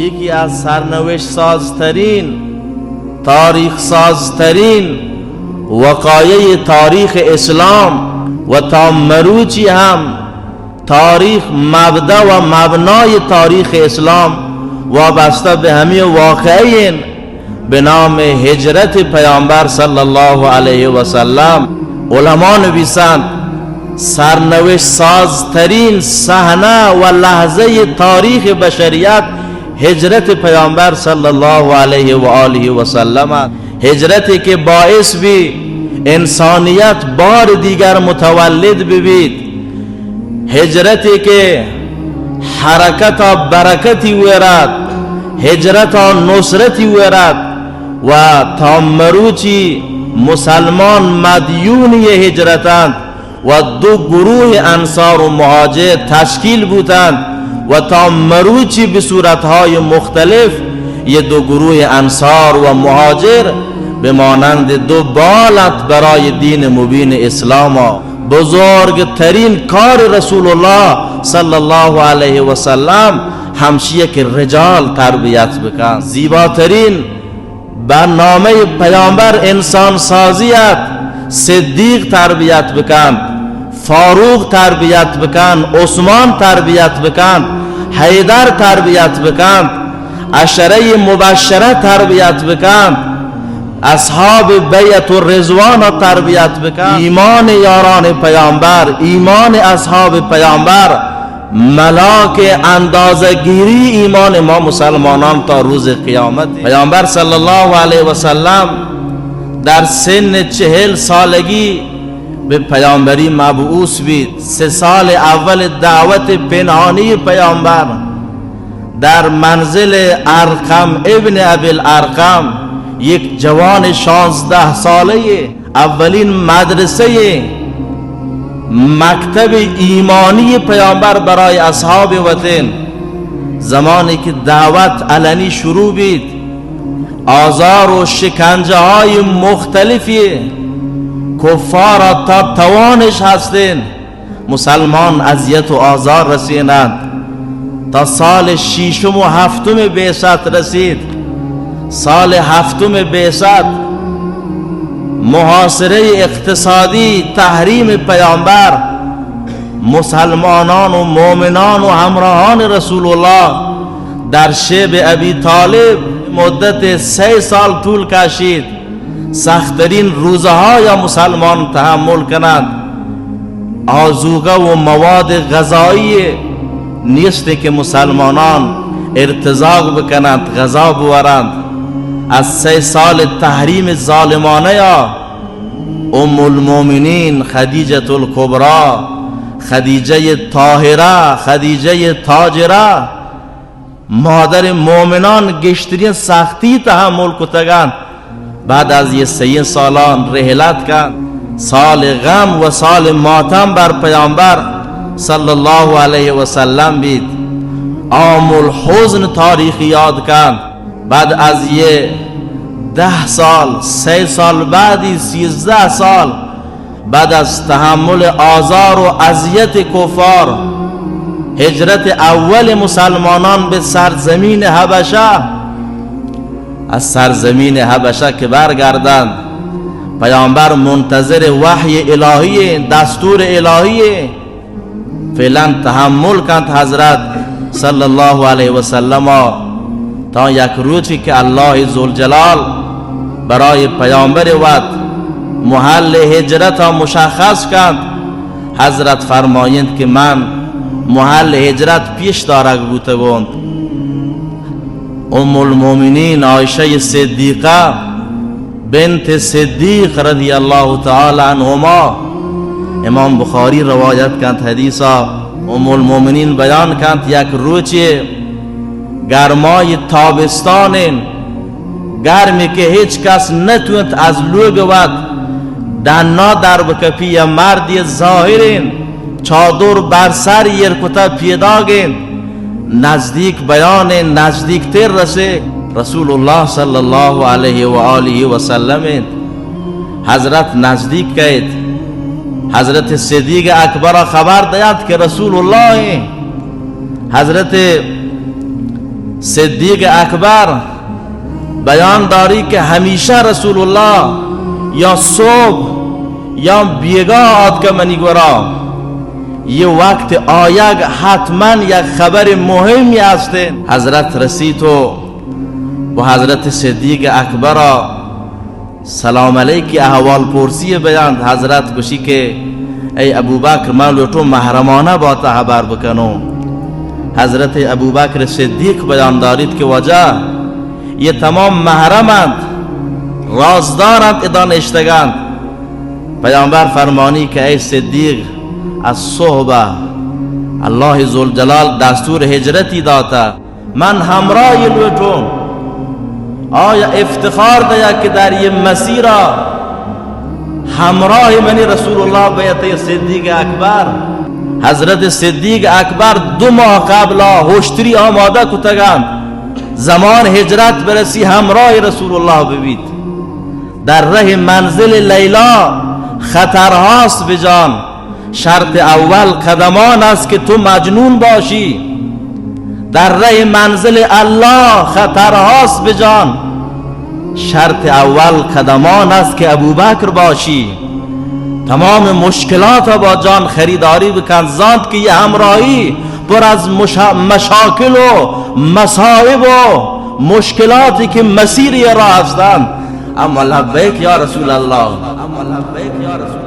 یکی از سرنوشت سازترین، تاریخ سازترین وقایع تاریخ اسلام و تا مروچی هم تاریخ مبدا و مبنای تاریخ اسلام وابسته به همه واقعین به نام هجرت پیامبر صلی الله علیه و سلم. علما نویسند سرنوشت سازترین صحنه و لحظه تاریخ بشریت هجرت پیامبر صلی الله علیه و آله و سلم، هجرتی که باعث بی انسانیت بار دیگر متولد ببید، هجرتی که حرکت برکتی ورد، هجرت نصرتی ورد و تا مروچی مسلمان مدیون هجرتند و دو گروه انصار و مهاجر تشکیل بودند و تا مروچی به صورتهای مختلف یه دو گروه انصار و مهاجر به مانند دو بالت برای دین مبین اسلام. بزرگترین کار رسول الله صلی الله علیه و سلم همشیه که رجال تربیت بکن. زیباترین برنامه پیامبر انسان سازیت، صدیق تربیت بکن، فاروق تربیت بکن، عثمان تربیت بکن، حیدر تربیت بکن، عشره مبشره تربیت بکن، اصحاب بیعت و رضوان تربیت بکن. ایمان یاران پیامبر، ایمان اصحاب پیامبر ملاک اندازگیری ایمان ما مسلمانان تا روز قیامت. پیامبر صلی الله علیه و سلم در سن 40 سالگی به پیامبری مبعوث بید. 3 سال اول دعوت پنهانی پیامبر در منزل ارقم ابن ابی الارقم، یک جوان 16 ساله، اولین مدرسه مکتب ایمانی پیامبر برای اصحاب وطن، زمانی که دعوت علنی شروع بید، آزار و شکنجه های مختلفی کفار تا توانش هستند مسلمان اذیت و آزار رسیدند تا سال 6 و 7 بعثت رسید. سال 7 بعثت محاصره اقتصادی، تحریم پیامبر، مسلمانان و مؤمنان و همراهان رسول الله در شیب ابی طالب مدت 3 سال طول کشید سخت‌ترین روزهای مسلمان تحمل کنند. آذوقه و مواد غذایی نیست که مسلمانان ارتزاق بکنند، غذا بورند. از 3 سال تحریم ظالمانه یا ام المؤمنین خدیجه الکبری، خدیجه طاهره، خدیجه تاجره، مادر مؤمنان گشترین سختی تحمل کتگند. بعد از یه 3 سالان رحلت کند. سال غم و سال ماتم بر پیامبر صلی الله علیه و سلم بید. عام الحزن تاریخی یاد کند. بعد از یه 10 سال، 3 سال بعدی 13 سال بعد از تحمل آزار و اذیت کفار، هجرت اول مسلمانان به سرزمین حبشه، از سرزمین حبشه که برگردند، پیامبر منتظر وحی الهی، دستور الهی. فعلا تحمل کند حضرت صلی الله علیه و سلم تا یک روزی که الله ذوالجلال برای پیامبر وقت محل هجرت مشخص کند. حضرت فرمایند که من محل هجرت پیش دارک بوده بود. ام المؤمنین عایشه صدیقه بنت صدیق رضی الله تعالی عنهما، امام بخاری روایت کند حدیثا. ام المؤمنین بیان کند یک روزی گرمای تابستان، گرمی که هیچ کس نتوند از لوگ وقت دنا در بکپی یا مردی ظاهرین چادر بر سر یرکتا پیداگین، نزدیک بیان نزدیک تر رسه رسول الله صلی الله علیه و آله و سلم. حضرت نزدیک کهید. حضرت صدیق اکبر خبر دهد که رسول الله. حضرت صدیق اکبر بیان داری که همیشه رسول الله یا صبح یا بیگاه آد که منی گورا یه وقت آیگ حتما یک خبر مهمی هست. حضرت رسید و حضرت صدیق اکبر سلام علیکی احوال پرسی بیان. حضرت گوشی که ای ابوبکر من لوٹو محرمانه با تا خبر بکنم. حضرت ابوبکر صدیق بیان دارید که وجه یہ تمام محرمند رازدارند ادان اشتگند. پیامبر فرمانی که ای صدیق از صحبه الله ذوالجلال دستور هجرتی داتا من همراه لوٹوں. آیا افتخار دیا که در یہ مسیر همراه منی رسول الله بیعت صدیق اکبر. حضرت صدیق اکبر 2 ماه قبل هشتری آماده کتگند زمان هجرت برسی همراه رسول الله ببید. در ره منزل لیلا خطرهاست بجان. شرط اول قدمان است که تو مجنون باشی. در ره منزل الله خطرهاست بجان. شرط اول قدمان است که ابوبکر باشی. تمام مشکلات با جان خریداری بکن زاند که یه همراهی پر از مشاکل و مصائب و مشکلاتی که مسیر راه هستند. اما لبیک یا رسول الله، اما لبیک یا رسول